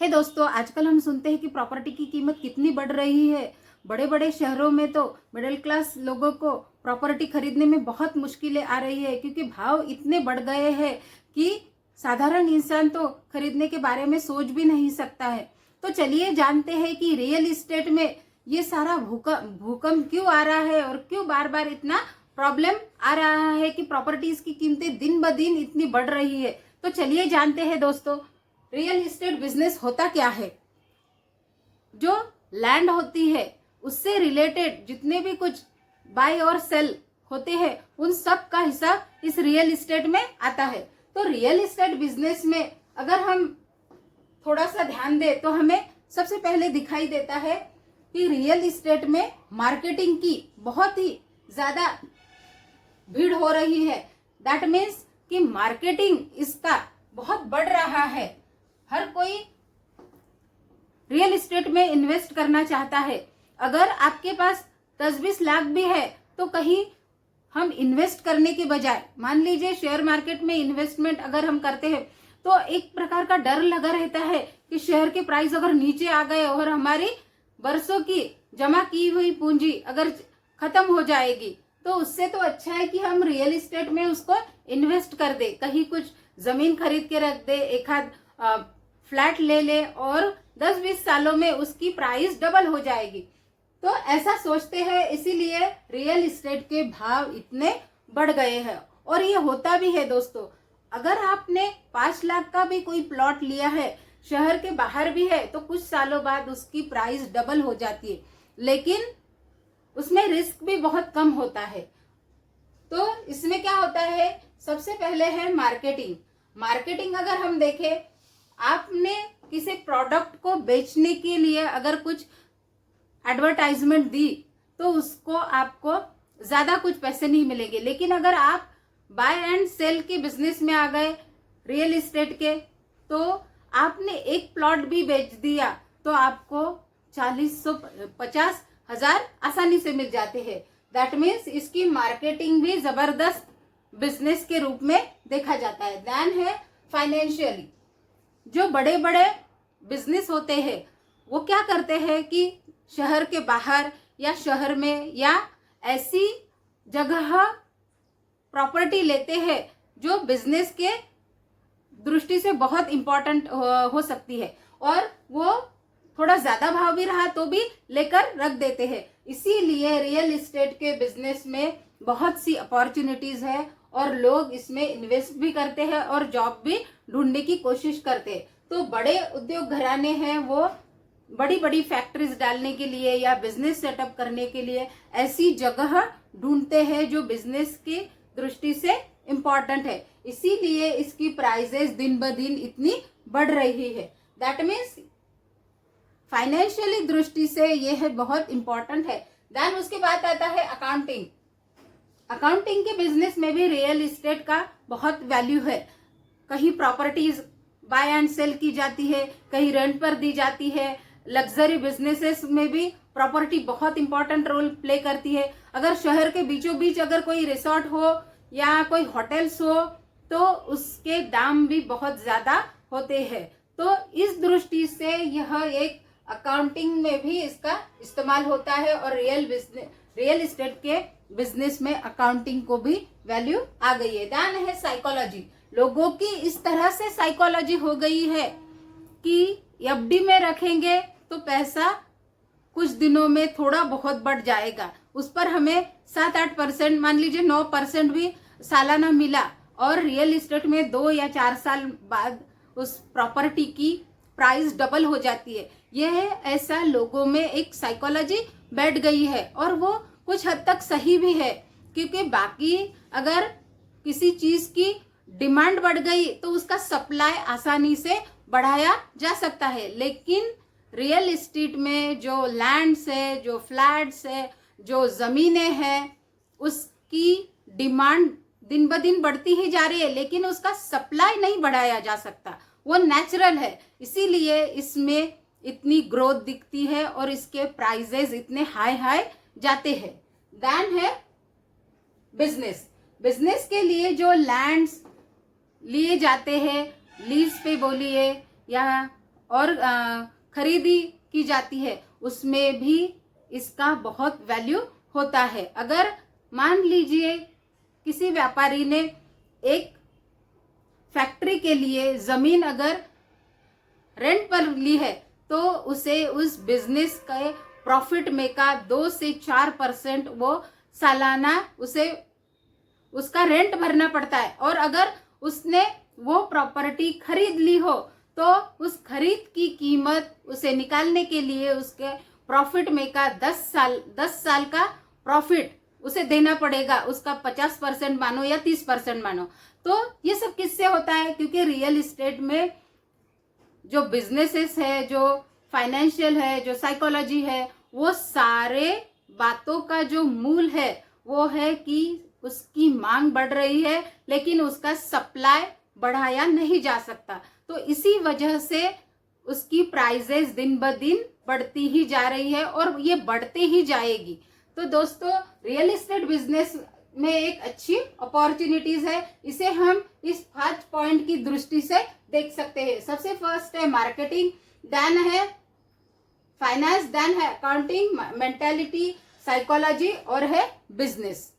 है दोस्तों, आजकल हम सुनते हैं कि प्रॉपर्टी की कीमत कितनी बढ़ रही है। बड़े बड़े शहरों में तो मिडिल क्लास लोगों को प्रॉपर्टी खरीदने में बहुत मुश्किलें आ रही है, क्योंकि भाव इतने बढ़ गए हैं कि साधारण इंसान तो खरीदने के बारे में सोच भी नहीं सकता है। तो चलिए जानते हैं कि रियल इस्टेट में ये सारा भूकंप क्यों आ रहा है और क्यों बार बार इतना प्रॉब्लम आ रहा है कि प्रॉपर्टीज की कीमतें दिन ब दिन इतनी बढ़ रही है। तो चलिए जानते हैं दोस्तों, रियल इस्टेट बिजनेस होता क्या है। जो लैंड होती है उससे रिलेटेड जितने भी कुछ बाय और सेल होते हैं उन सब का हिस्सा इस रियल इस्टेट में आता है। तो रियल इस्टेट बिजनेस में अगर हम थोड़ा सा ध्यान दें तो हमें सबसे पहले दिखाई देता है कि रियल इस्टेट में मार्केटिंग की बहुत ही ज्यादा भीड़ हो रही है। दैट मीन्स कि मार्केटिंग इसका बहुत बढ़ रहा है। हर कोई रियल इस्टेट में इन्वेस्ट करना चाहता है। अगर आपके पास 10-20 लाख भी है तो कहीं हम इन्वेस्ट करने के बजाय, मान लीजिए शेयर मार्केट में इन्वेस्टमेंट अगर हम करते हैं तो एक प्रकार का डर लगा रहता है कि शेयर के प्राइस अगर नीचे आ गए और हमारी बरसों की जमा की हुई पूंजी अगर खत्म हो जाएगी, तो उससे तो अच्छा है कि हम रियल इस्टेट में उसको इन्वेस्ट कर दे। कहीं कुछ जमीन खरीद के रख दे, एक आध फ्लैट ले ले और 10-20 सालों में उसकी प्राइस डबल हो जाएगी। तो ऐसा सोचते हैं, इसीलिए रियल इस्टेट के भाव इतने बढ़ गए हैं। और ये होता भी है दोस्तों। अगर आपने 5 लाख का भी कोई प्लॉट लिया है, शहर के बाहर भी है, तो कुछ सालों बाद उसकी प्राइस डबल हो जाती है, लेकिन उसमें रिस्क भी बहुत कम होता है। तो इसमें क्या होता है, सबसे पहले है मार्केटिंग। मार्केटिंग अगर हम देखें, आपने किसी प्रोडक्ट को बेचने के लिए अगर कुछ एडवर्टाइजमेंट दी तो उसको आपको ज्यादा कुछ पैसे नहीं मिलेंगे। लेकिन अगर आप बाय एंड सेल के बिजनेस में आ गए रियल इस्टेट के, तो आपने एक प्लॉट भी बेच दिया तो आपको 40-50 हजार आसानी से मिल जाते हैं। दैट मीन्स इसकी मार्केटिंग भी जबरदस्त बिजनेस के रूप में देखा जाता है। देन है फाइनेंशियली। जो बड़े बड़े बिजनेस होते हैं वो क्या करते हैं कि शहर के बाहर या शहर में या ऐसी जगह प्रॉपर्टी लेते हैं जो बिजनेस के दृष्टि से बहुत इंपॉर्टेंट हो सकती है, और वो थोड़ा ज्यादा भाव भी रहा तो भी लेकर रख देते हैं। इसीलिए रियल इस्टेट के बिजनेस में बहुत सी अपॉर्चुनिटीज है और लोग इसमें इन्वेस्ट भी करते हैं और जॉब भी ढूंढने की कोशिश करते हैं। तो बड़े उद्योग घराने हैं वो बड़ी बड़ी फैक्ट्रीज डालने के लिए या बिजनेस सेटअप करने के लिए ऐसी जगह ढूंढते हैं जो बिजनेस की दृष्टि से इम्पोर्टेंट है। इसीलिए इसकी प्राइसेस दिन ब दिन इतनी बढ़ रही है। दैट मीन्स फाइनेंशियली दृष्टि से यह है बहुत इंपॉर्टेंट है। देन उसके बाद आता है अकाउंटिंग। अकाउंटिंग के बिजनेस में भी रियल इस्टेट का बहुत वैल्यू है। कहीं प्रॉपर्टीज बाय एंड सेल की जाती है, कहीं रेंट पर दी जाती है। लग्जरी बिजनेसेस में भी प्रॉपर्टी बहुत इंपॉर्टेंट रोल प्ले करती है। अगर शहर के बीचों बीच अगर कोई रिसोर्ट हो या कोई होटल्स हो तो उसके दाम भी बहुत ज्यादा होते हैं। तो इस दृष्टि से यह एक अकाउंटिंग में भी इसका इस्तेमाल होता है और रियल इस्टेट के बिजनेस में अकाउंटिंग को भी वैल्यू आ गई है। देन है साइकोलॉजी। लोगों की इस तरह से साइकोलॉजी हो गई है कि एफडी में रखेंगे तो पैसा कुछ दिनों में थोड़ा बहुत बढ़ जाएगा, उस पर हमें 7-8%, मान लीजिए 9% भी सालाना मिला, और रियल इस्टेट में 2 या 4 साल बाद उस प्रॉपर्टी की प्राइस डबल हो जाती है। यह ऐसा लोगों में एक साइकोलॉजी बैठ गई है और वो कुछ हद तक सही भी है, क्योंकि बाकी अगर किसी चीज की डिमांड बढ़ गई तो उसका सप्लाई आसानी से बढ़ाया जा सकता है। लेकिन रियल इस्टेट में जो लैंड्स है, जो फ्लैट्स है, जो जमीनें हैं, उसकी डिमांड दिन ब दिन बढ़ती ही जा रही है, लेकिन उसका सप्लाई नहीं बढ़ाया जा सकता। वो नेचुरल है, इसीलिए इसमें इतनी ग्रोथ दिखती है और इसके प्राइजेस इतने हाई जाते हैं। देन है बिजनेस। बिजनेस के लिए जो लैंड्स लिए जाते हैं, लीज पे बोलिए या और खरीदी की जाती है, उसमें भी इसका बहुत वैल्यू होता है। अगर मान लीजिए किसी व्यापारी ने एक फैक्ट्री के लिए ज़मीन अगर रेंट पर ली है, तो उसे उस बिजनेस के प्रॉफिट में का 2 से 4% वो सालाना उसे उसका रेंट भरना पड़ता है। और अगर उसने वो प्रॉपर्टी खरीद ली हो, तो उस खरीद की कीमत उसे निकालने के लिए उसके प्रॉफिट में का 10 साल का प्रॉफिट उसे देना पड़ेगा। उसका 50% मानो या 30% मानो। तो ये सब किससे होता है? क्योंकि रियल एस्टेट में जो बिजनेसेस है, जो फाइनेंशियल है, जो साइकोलॉजी है, वो सारे बातों का जो मूल है वो है कि उसकी मांग बढ़ रही है, लेकिन उसका सप्लाई बढ़ाया नहीं जा सकता। तो इसी वजह से उसकी प्राइजेस दिन ब दिन बढ़ती ही जा रही है और ये बढ़ते ही जाएगी। तो दोस्तों, रियल एस्टेट बिजनेस में एक अच्छी अपॉर्चुनिटीज है। इसे हम इस 5 पॉइंट की दृष्टि से देख सकते हैं। सबसे फर्स्ट है मार्केटिंग, देन है फाइनेंस, देन है अकाउंटिंग, मेंटालिटी, साइकोलॉजी और है बिजनेस।